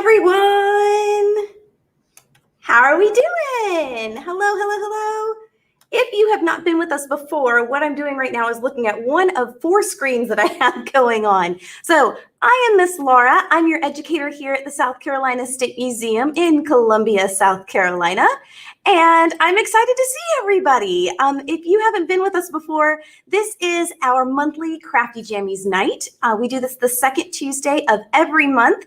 everyone. How are we doing? Hello, hello, hello. If you have not been with us before, what I'm doing right now is looking at one of 4 screens that I have going on. So I am Miss Laura. I'm your educator here at the South Carolina State Museum in Columbia, South Carolina. And I'm excited to see everybody. If you haven't been with us before, this is our monthly Crafty Jammies night. We do this the second Tuesday of every month.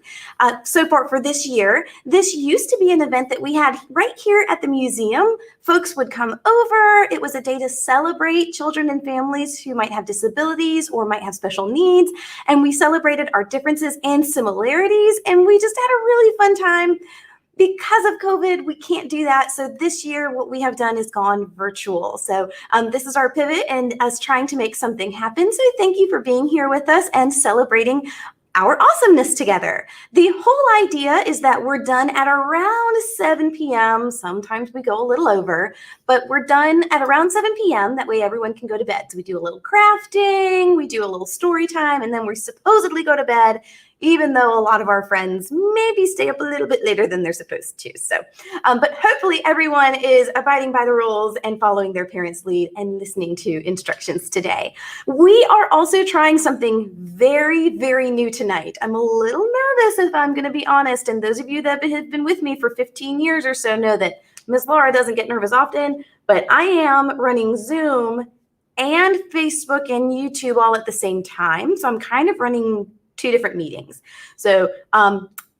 So far for this year, this used to be an event that we had right here at the museum. Folks would come over. It was a day to celebrate children and families who might have disabilities or might have special needs. And we celebrated our differences and similarities. And we just had a really fun time. Because of COVID, we can't do that. So this year, what we have done is gone virtual. So this is our pivot and us trying to make something happen. So thank you for being here with us and celebrating our awesomeness together. The whole idea is that we're done at around 7 p.m. Sometimes we go a little over, but we're done at around 7 p.m. That way everyone can go to bed. So we do a little crafting, we do a little story time, and then we supposedly go to bed, even though a lot of our friends maybe stay up a little bit later than they're supposed to. So, but hopefully everyone is abiding by the rules and following their parents' lead and listening to instructions today. We are also trying something very, very new tonight. I'm a little nervous, if I'm gonna be honest, and those of you that have been with me for 15 years or so know that Miss Laura doesn't get nervous often, but I am running Zoom and Facebook and YouTube all at the same time. So I'm kind of running 2 different meetings. So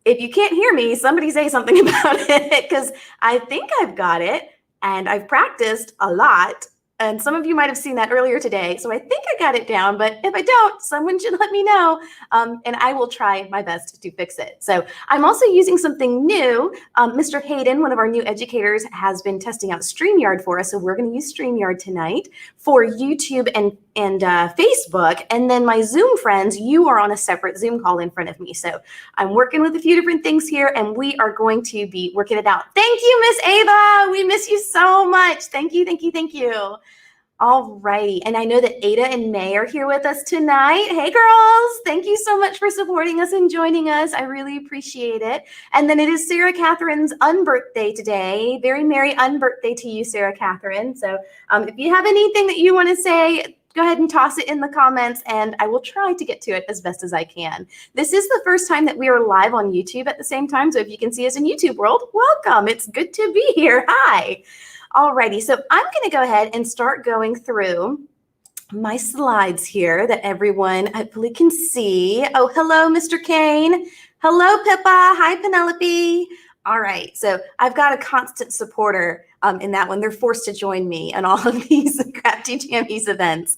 if you can't hear me, somebody say something about it, because I think I've got it and I've practiced a lot. And some of you might have seen that earlier today. So I think I got it down, but if I don't, someone should let me know and I will try my best to fix it. So I'm also using something new. Mr. Hayden, one of our new educators, has been testing out StreamYard for us. So we're going to use StreamYard tonight for YouTube and Facebook. And then my Zoom friends, you are on a separate Zoom call in front of me. So I'm working with a few different things here and we are going to be working it out. Thank you, Miss Ava. We miss you so much. Thank you, thank you, thank you. All righty. And I know that Ada and May are here with us tonight. Hey, girls. Thank you so much for supporting us and joining us. I really appreciate it. And then it is Sarah Catherine's unbirthday today. Very merry unbirthday to you, Sarah Catherine. So if you have anything that you want to say, go ahead and toss it in the comments and I will try to get to it as best as I can. This is the first time that we are live on YouTube at the same time. So if you can see us in YouTube world, welcome. It's good to be here. Hi. Alrighty, so I'm going to go ahead and start going through my slides here that everyone hopefully can see. Oh, hello, Mr. Kane. Hello, Pippa. Hi, Penelope. All right, so I've got a constant supporter in that one. They're forced to join me on all of these Crafty Jammies events.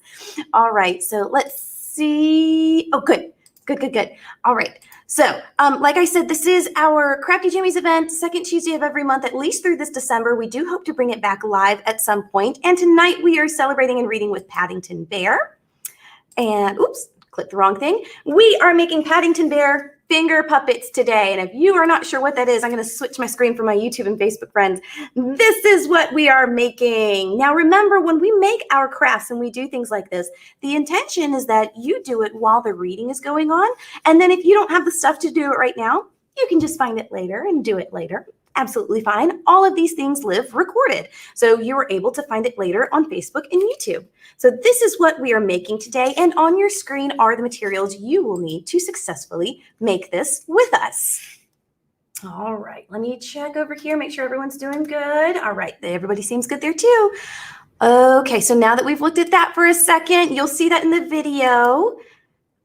All right, so let's see. Oh, good. All right. So, like I said, this is our Crafty Jammies event, second Tuesday of every month, at least through this December. We do hope to bring it back live at some point. And tonight we are celebrating and reading with Paddington Bear. And, oops, clicked the wrong thing. We are making Paddington Bear finger puppets today. And if you are not sure what that is, I'm going to switch my screen for my YouTube and Facebook friends. This is what we are making. Now, remember, when we make our crafts and we do things like this, the intention is that you do it while the reading is going on. And then if you don't have the stuff to do it right now, you can just find it later and do it later. Absolutely fine. All of these things live recorded. So you are able to find it later on Facebook and YouTube. So this is what we are making today. And on your screen are the materials you will need to successfully make this with us. All right, let me check over here, make sure everyone's doing good. All right, everybody seems good there too. Okay, so now that we've looked at that for a second, you'll see that in the video.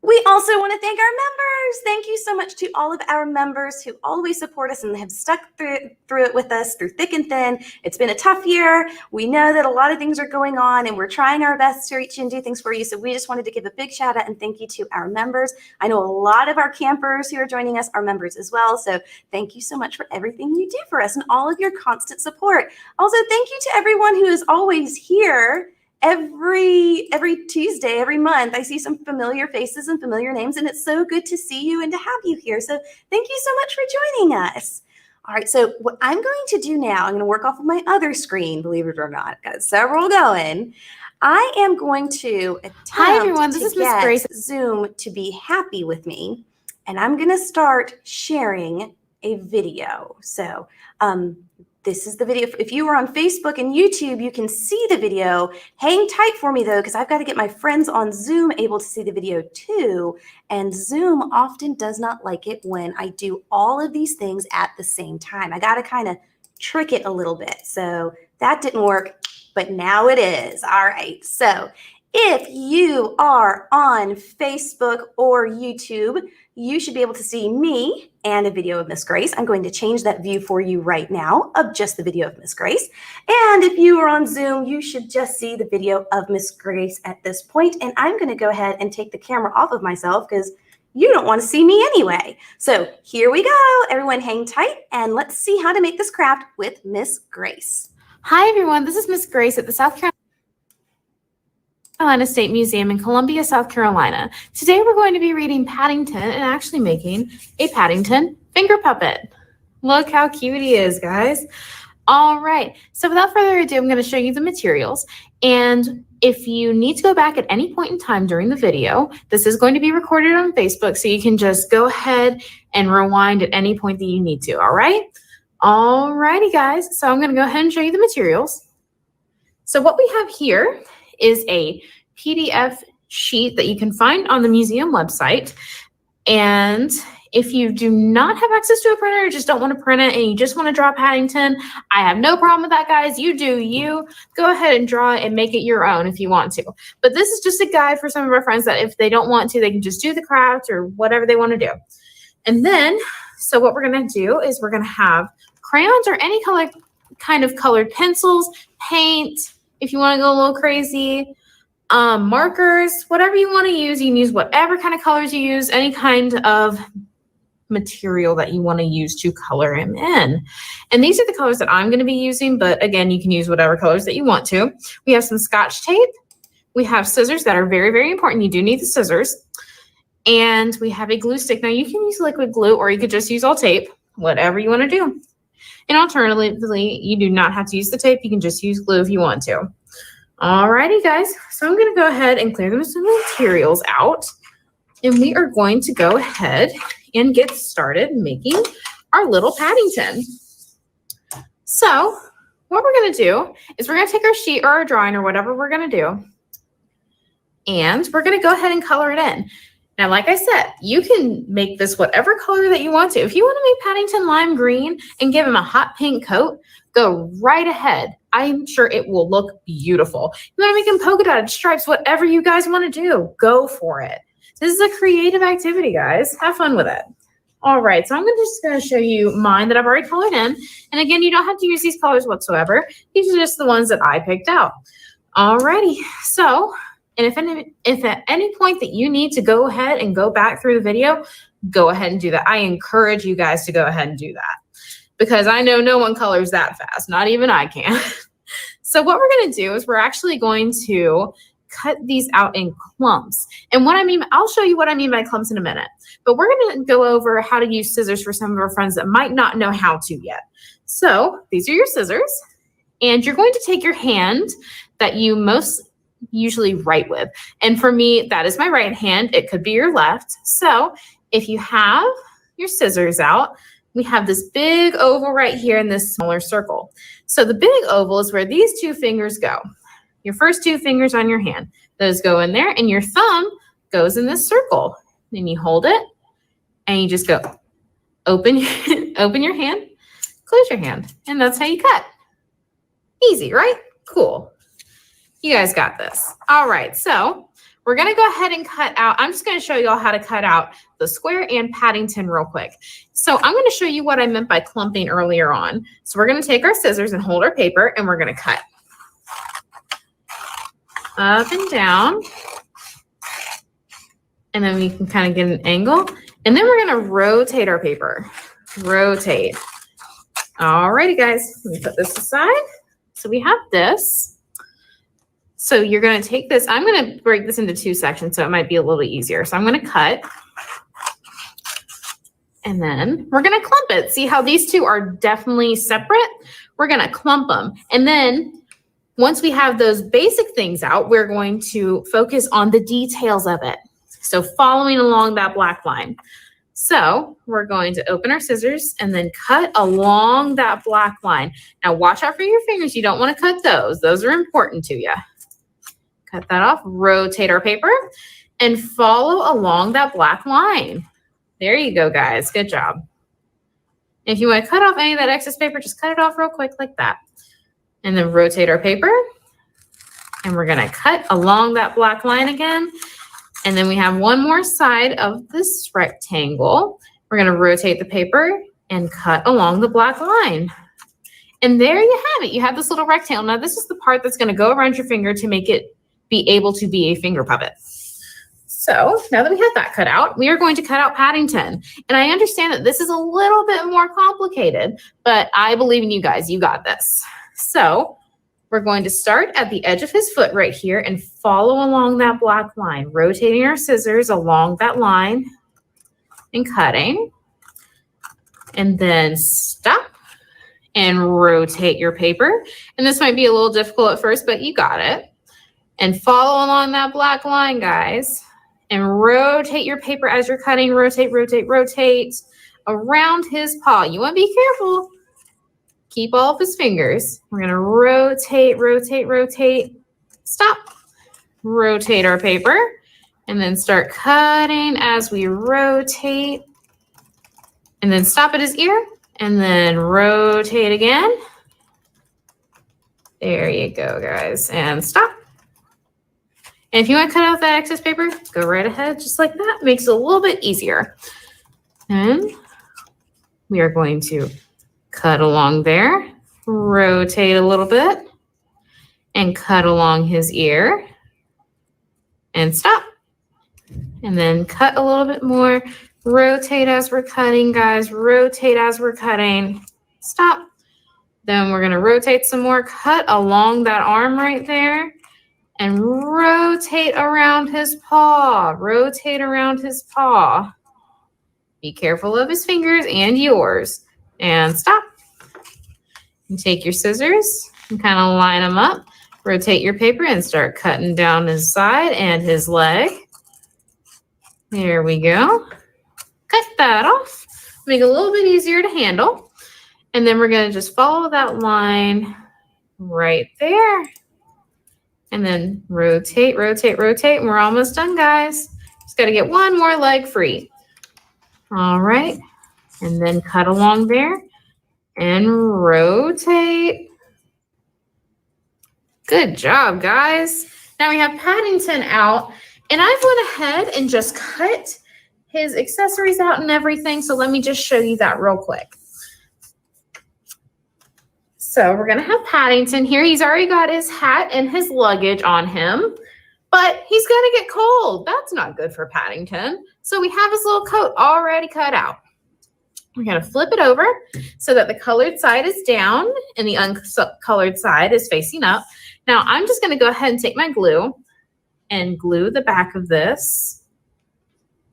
We also want to thank our members. Thank you so much to all of our members who always support us and have stuck through it with us through thick and thin. It's been a tough year. We know that a lot of things are going on and we're trying our best to reach and do things for you. So we just wanted to give a big shout out and thank you to our members. I know a lot of our campers who are joining us are members as well. So thank you so much for everything you do for us and all of your constant support. Also, thank you to everyone who is always here. Every Tuesday, every month, I see some familiar faces and familiar names, and it's so good to see you and to have you here. So thank you so much for joining us. All right, so what I'm going to do now, I'm going to work off of my other screen, believe it or not. I've got several going. I am going to attempt to get Zoom to be happy with me, and I'm going to start sharing a video. So this is the video. If you are on Facebook and YouTube, you can see the video. Hang tight for me though, because I've got to get my friends on Zoom able to see the video too. And Zoom often does not like it when I do all of these things at the same time. I got to kind of trick it a little bit. So that didn't work, but now it is. All right. So if you are on Facebook or YouTube, you should be able to see me and a video of Miss Grace. I'm going to change that view for you right now of just the video of Miss Grace. And if you are on Zoom, you should just see the video of Miss Grace at this point. And I'm going to go ahead and take the camera off of myself because you don't want to see me anyway. So here we go. Everyone hang tight and let's see how to make this craft with Miss Grace. Hi everyone, this is Miss Grace at the South Carolina State Museum in Columbia, South Carolina. Today we're going to be reading Paddington and actually making a Paddington finger puppet. Look how cute he is, guys. All right, so without further ado, I'm going to show you the materials. And if you need to go back at any point in time during the video, this is going to be recorded on Facebook, so you can just go ahead and rewind at any point that you need to, all right? All righty, guys, so I'm going to go ahead and show you the materials. So what we have here is a PDF sheet that you can find on the museum website. And if you do not have access to a printer, or just don't want to print it and you just want to draw Paddington, I have no problem with that, guys. You do you. Go ahead and draw it and make it your own if you want to. But this is just a guide for some of our friends that if they don't want to, they can just do the craft or whatever they want to do. And then, so what we're going to do is we're going to have crayons or any color, kind of colored pencils, paint, if you want to go a little crazy, markers, whatever you want to use. You can use whatever kind of colors you use, any kind of material that you want to use to color him in. And these are the colors that I'm going to be using, but again, you can use whatever colors that you want to. We have some Scotch tape. We have scissors that are very, very important. You do need the scissors. And we have a glue stick. Now you can use liquid glue or you could just use all tape, whatever you want to do. And alternatively, you do not have to use the tape. You can just use glue if you want to. Alrighty, guys. So I'm going to go ahead and clear the materials out. And we are going to go ahead and get started making our little Paddington. So what we're going to do is we're going to take our sheet or our drawing or whatever we're going to do. And we're going to go ahead and color it in. Now, like I said, you can make this whatever color that you want to. If you want to make Paddington lime green and give him a hot pink coat, go right ahead. I'm sure it will look beautiful. You want to make him polka dotted stripes, whatever you guys want to do, go for it. This is a creative activity, guys. Have fun with it. All right, so I'm just going to show you mine that I've already colored in. And again, you don't have to use these colors whatsoever. These are just the ones that I picked out. All righty, so... And if at any point that you need to go ahead and go back through the video, go ahead and do that. I encourage you guys to go ahead and do that because I know no one colors that fast. Not even I can. So what we're going to do is we're actually going to cut these out in clumps. And what I mean, I'll show you what I mean by clumps in a minute. But we're going to go over how to use scissors for some of our friends that might not know how to yet. So these are your scissors. And you're going to take your hand that you most usually write with. And for me, that is my right hand. It could be your left. So if you have your scissors out, we have this big oval right here in this smaller circle. So the big oval is where these two fingers go. Your first two fingers on your hand. Those go in there and your thumb goes in this circle. Then you hold it and you just go open your hand, close your hand. And that's how you cut. Easy, right? Cool. You guys got this. All right, so we're going to go ahead and cut out. I'm just going to show you all how to cut out the square and Paddington real quick. So I'm going to show you what I meant by clumping earlier on. So we're going to take our scissors and hold our paper, and we're going to cut up and down. And then we can kind of get an angle. And then we're going to rotate our paper. Rotate. All righty, guys. Let me put this aside. So we have this. So you're going to take this. I'm going to break this into two sections so it might be a little easier. So I'm going to cut. And then we're going to clump it. See how these two are definitely separate? We're going to clump them. And then once we have those basic things out, we're going to focus on the details of it. So following along that black line. So we're going to open our scissors and then cut along that black line. Now watch out for your fingers. You don't want to cut those. Those are important to you. Cut that off, rotate our paper, and follow along that black line. There you go, guys. Good job. If you want to cut off any of that excess paper, just cut it off real quick like that. And then rotate our paper. And we're going to cut along that black line again. And then we have one more side of this rectangle. We're going to rotate the paper and cut along the black line. And there you have it. You have this little rectangle. Now, this is the part that's going to go around your finger to make it be able to be a finger puppet. So now that we have that cut out, we are going to cut out Paddington. And I understand that this is a little bit more complicated, but I believe in you guys. You got this. So we're going to start at the edge of his foot right here and follow along that black line, rotating our scissors along that line and cutting. And then stop and rotate your paper. And this might be a little difficult at first, but you got it. And follow along that black line, guys. And rotate your paper as you're cutting. Rotate, rotate, rotate around his paw. You want to be careful. Keep all of his fingers. We're going to rotate, rotate, rotate. Stop. Rotate our paper. And then start cutting as we rotate. And then stop at his ear. And then rotate again. There you go, guys. And stop. And if you want to cut out that excess paper, go right ahead just like that. Makes it a little bit easier. And we are going to cut along there, rotate a little bit, and cut along his ear, and stop. And then cut a little bit more, rotate as we're cutting, guys, rotate as we're cutting, stop. Then we're gonna rotate some more, cut along that arm right there, and rotate around his paw, rotate around his paw. Be careful of his fingers and yours. And stop. And take your scissors and kind of line them up. Rotate your paper and start cutting down his side and his leg. There we go. Cut that off. Make it a little bit easier to handle. And then we're going to just follow that line right there. And then rotate, rotate, rotate. And we're almost done, guys. Just got to get one more leg free. All right. And then cut along there and rotate. Good job, guys. Now we have Paddington out, and I've went ahead and just cut his accessories out and everything. So let me just show you that real quick. So we're going to have Paddington here. He's already got his hat and his luggage on him, but he's going to get cold. That's not good for Paddington. So we have his little coat already cut out. We're going to flip it over so that the colored side is down and the uncolored side is facing up. Now I'm just going to go ahead and take my glue and glue the back of this.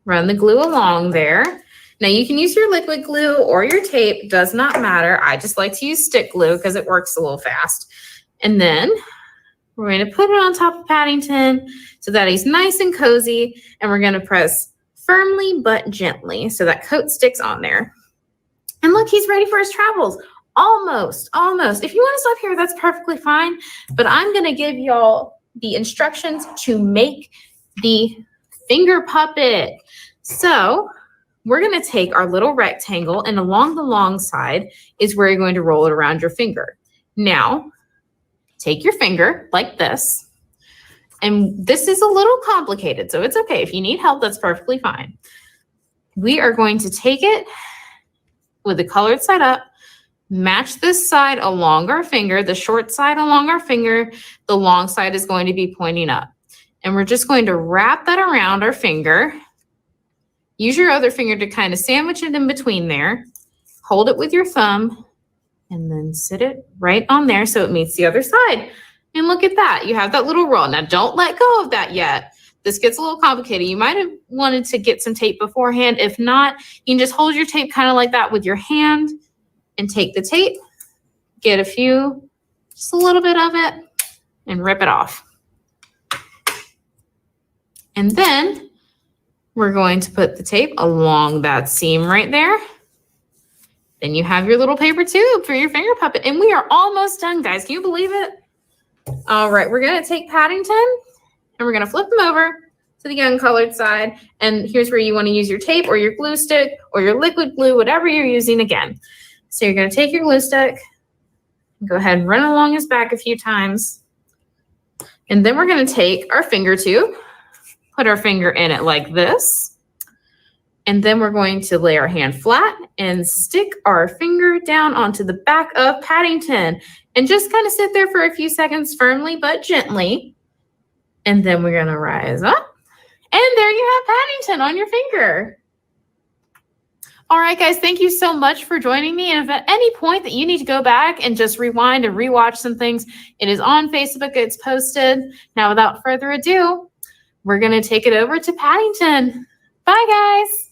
Run the glue along there. Now you can use your liquid glue or your tape, does not matter. I just like to use stick glue because it works a little fast. And then we're going to put it on top of Paddington so that he's nice and cozy. And we're going to press firmly but gently so that coat sticks on there. And look, he's ready for his travels. Almost, almost. If you want to stop here, that's perfectly fine. But I'm going to give y'all the instructions to make the finger puppet. So we're going to take our little rectangle, and along the long side is where you're going to roll it around your finger. Now, take your finger like this. And this is a little complicated, so it's okay. If you need help, that's perfectly fine. We are going to take it with the colored side up, match this side along our finger, the short side along our finger, the long side is going to be pointing up. And we're just going to wrap that around our finger. Use your other finger to kind of sandwich it in between there. Hold it with your thumb and then sit it right on there so it meets the other side. And look at that. You have that little roll. Now don't let go of that yet. This gets a little complicated. You might have wanted to get some tape beforehand. If not, you can just hold your tape kind of like that with your hand and take the tape, get just a little bit of it, and rip it off. And then We're going to put the tape along that seam right there. Then you have your little paper tube for your finger puppet. And we are almost done, guys. Can you believe it? All right, we're going to take Paddington and we're going to flip them over to the uncolored side. And here's where you want to use your tape or your glue stick or your liquid glue, whatever you're using again. So you're going to take your glue stick and go ahead and run along his back a few times. And then we're going to take our finger tube, put our finger in it like this. And then we're going to lay our hand flat and stick our finger down onto the back of Paddington and just kind of sit there for a few seconds firmly but gently. And then we're going to rise up. And there you have Paddington on your finger. All right, guys, thank you so much for joining me. And if at any point that you need to go back and just rewind and rewatch some things, it is on Facebook. It's posted. Now, without further ado, we're going to take it over to Paddington. Bye, guys.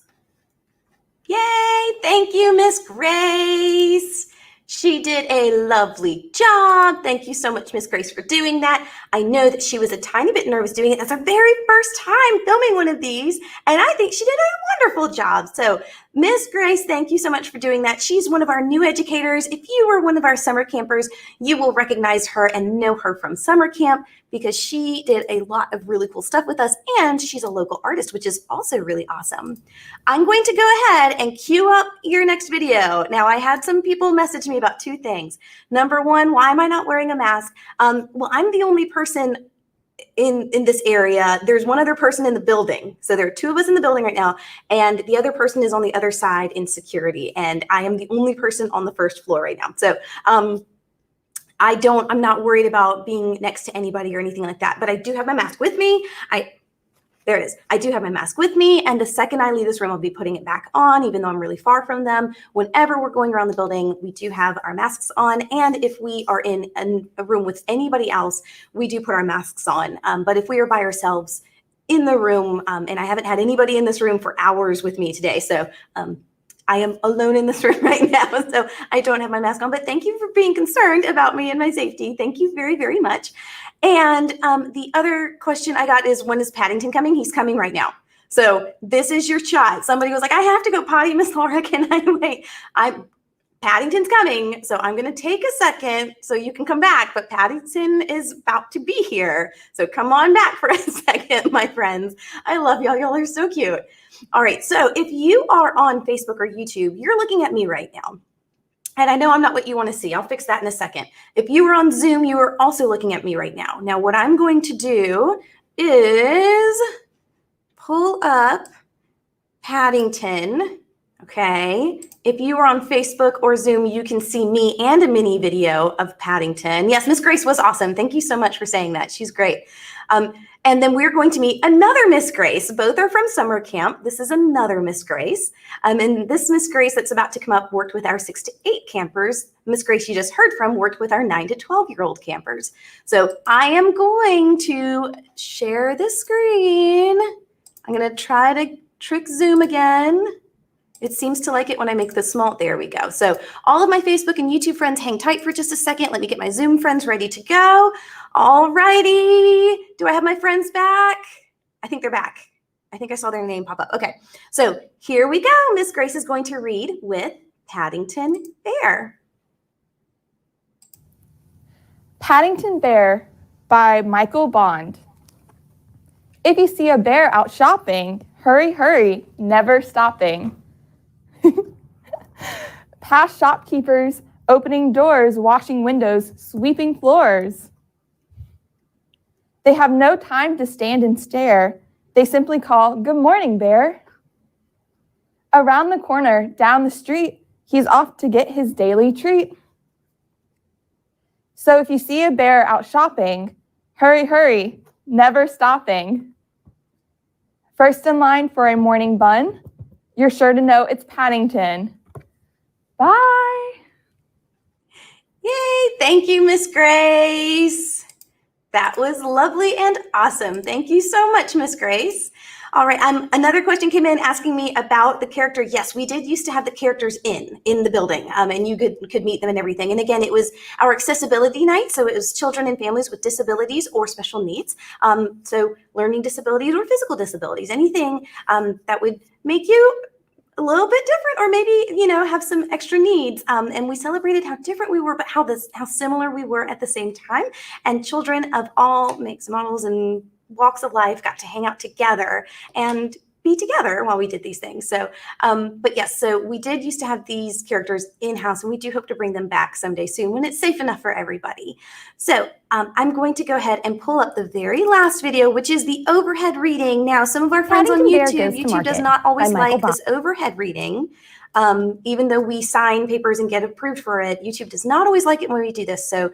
Yay! Thank you, Miss Grace. She did a lovely job. Thank you so much, Miss Grace, for doing that. I know that she was a tiny bit nervous doing it. That's her very first time filming one of these, and I think she did a wonderful job. So, Miss Grace, thank you so much for doing that. She's one of our new educators. If you were one of our summer campers, you will recognize her and know her from summer camp because she did a lot of really cool stuff with us, and she's a local artist, which is also really awesome. I'm going to go ahead and cue up your next video. Now, I had some people message me about two things. Number one, why am I not wearing a mask? Well, I'm the only person in this area. There's one other person in the building. So there are two of us in the building right now, and the other person is on the other side in security, and I am the only person on the first floor right now. So I'm not worried about being next to anybody or anything like that, but I do have my mask with me. There it is. I do have my mask with me, and the second I leave this room, I'll be putting it back on, even though I'm really far from them. Whenever we're going around the building, we do have our masks on, and if we are in a room with anybody else, we do put our masks on. But if we are by ourselves in the room, and I haven't had anybody in this room for hours with me today, so I am alone in this room right now, so I don't have my mask on, but thank you for being concerned about me and my safety. Thank you very, very much. And the other question I got is, when is Paddington coming? He's coming right now. So this is your shot. Somebody was like, I have to go potty, Miss Laura, can I wait? Paddington's coming, so I'm gonna take a second so you can come back, but Paddington is about to be here. So come on back for a second, my friends. I love y'all, y'all are so cute. All right, so if you are on Facebook or YouTube, you're looking at me right now. And I know I'm not what you want to see. I'll fix that in a second. If you were on Zoom, you are also looking at me right now. Now, what I'm going to do is pull up Paddington, okay? If you are on Facebook or Zoom, you can see me and a mini video of Paddington. Yes, Miss Grace was awesome. Thank you so much for saying that. She's great. And then we're going to meet another Miss Grace. Both are from summer camp. This is another Miss Grace. And this Miss Grace that's about to come up worked with our 6 to 8 campers. Miss Grace you just heard from worked with our 9 to 12-year-old campers. So I am going to share this screen. I'm going to try to trick Zoom again. It seems to like it when I make this small. There we go. So all of my Facebook and YouTube friends, hang tight for just a second. Let me get my Zoom friends ready to go. All righty. Do I have my friends back? I think they're back. I think I saw their name pop up. Okay. So here we go. Miss Grace is going to read with Paddington Bear. Paddington Bear by Michael Bond. If you see a bear out shopping, hurry, hurry, never stopping. Past shopkeepers, opening doors, washing windows, sweeping floors. They have no time to stand and stare. They simply call, "Good morning, bear." Around the corner, down the street, he's off to get his daily treat. So if you see a bear out shopping, hurry, hurry, never stopping. First in line for a morning bun, you're sure to know it's Paddington. Bye. Yay, thank you, Miss Grace. That was lovely and awesome. Thank you so much, Miss Grace. All right, another question came in asking me about the character. Yes, we did used to have the characters in the building, and you could meet them and everything. And again, it was our accessibility night, so it was children and families with disabilities or special needs. So learning disabilities or physical disabilities, anything that would make you a little bit different, or maybe, have some extra needs. And we celebrated how different we were, but how similar we were at the same time. And children of all makes, models, and walks of life got to hang out together and be together while we did these things. So, but yes, so we did used to have these characters in-house, and we do hope to bring them back someday soon when it's safe enough for everybody. So I'm going to go ahead and pull up the very last video, which is the overhead reading. Now, some of our friends on YouTube does not always like this overhead reading. Even though we sign papers and get approved for it, YouTube does not always like it when we do this. So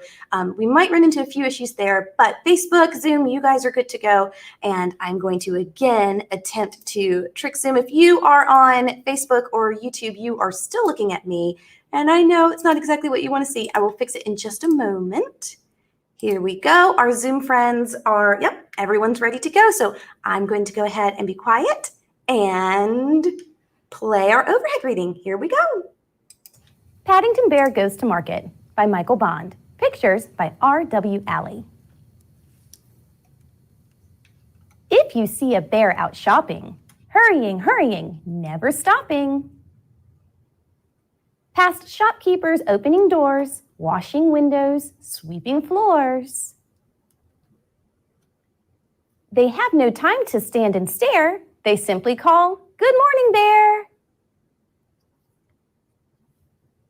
we might run into a few issues there, but Facebook, Zoom, you guys are good to go. And I'm going to again attempt to trick Zoom. If you are on Facebook or YouTube, you are still looking at me. And I know it's not exactly what you want to see. I will fix it in just a moment. Here we go. Our Zoom friends are, yep, everyone's ready to go. So I'm going to go ahead and be quiet and play our overhead reading. Here we go. Paddington Bear Goes to Market by Michael Bond. Pictures by R.W. Alley. If you see a bear out shopping, hurrying, hurrying, never stopping. Past shopkeepers opening doors, washing windows, sweeping floors. They have no time to stand and stare. They simply call, "Good morning, Bear."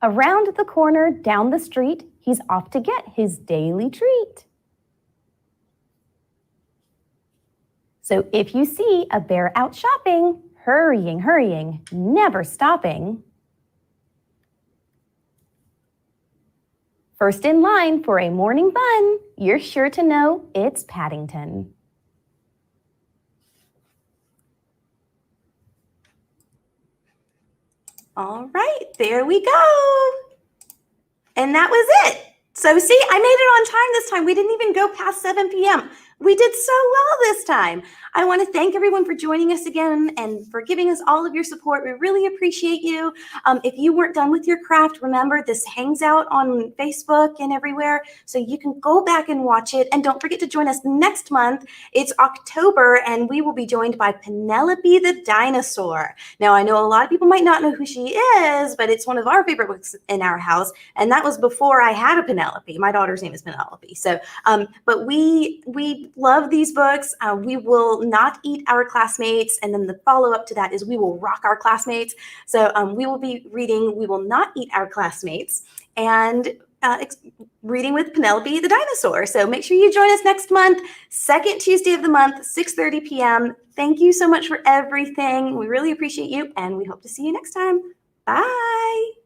Around the corner, down the street, he's off to get his daily treat. So if you see a bear out shopping, hurrying, hurrying, never stopping. First in line for a morning bun, you're sure to know it's Paddington. All right, there we go. And that was it. So see, I made it on time this time. We didn't even go past 7 p.m. We did so well this time. I want to thank everyone for joining us again and for giving us all of your support. We really appreciate you. If you weren't done with your craft, remember this hangs out on Facebook and everywhere, so you can go back and watch it. And don't forget to join us next month. It's October, and we will be joined by Penelope the dinosaur. Now, I know a lot of people might not know who she is, but it's one of our favorite books in our house, and that was before I had a Penelope. My daughter's name is Penelope. So, but we love these books. We will not eat our classmates. And then the follow-up to that is we will rock our classmates. So we will be reading We Will Not Eat Our Classmates and reading with Penelope the dinosaur. So make sure you join us next month, second Tuesday of the month, 6:30 p.m. Thank you so much for everything. We really appreciate you, and we hope to see you next time. Bye.